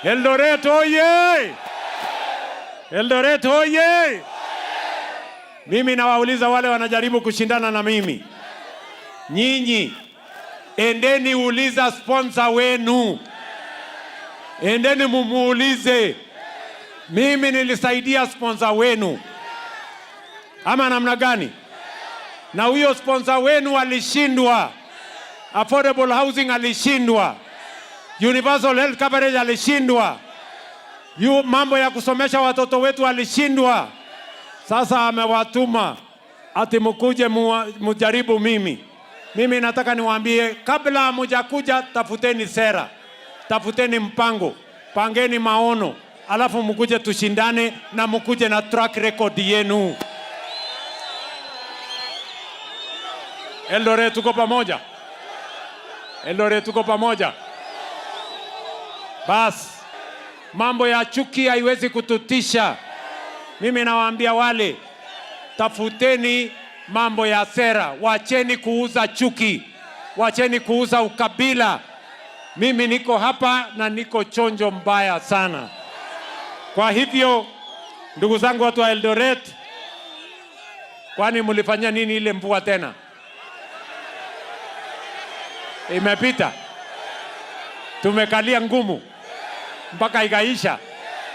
Eldoret oye! Eldoret oye! Mimi nawauliza wale wanajaribu kushindana na mimi. Nyinyi endeni uliza sponsor wenu. Endeni mumuulize. Mimi nilisaidia sponsor wenu. Ama namna gani? Na huyo sponsor wenu alishindwa. Affordable housing alishindwa. Universal health coverage alishindwa. Mambo ya kusomesha watoto wetu alishindwa. Sasa amewatuma ati mkuje mujaribu mimi. Mimi nataka niwaambie, kabla mujakuja tafuteni sera, tafuteni mpango, pangeni maono, alafu mkuje tushindane na mkuje na track record yenu. Eldoret tuko pamoja. Eldoret tuko pamoja. Bas, mambo ya chuki haiwezi kututisha. Mimi nawaambia wale, tafuteni mambo ya sera, wacheni kuuza chuki, wacheni kuuza ukabila. Mimi niko hapa na niko chonjo mbaya sana. Kwa hivyo, ndugu zangu watu wa Eldoret, kwani mulifanya nini ile mvua tena? Imepita. Tumekalia ngumu mpaka ikaisha.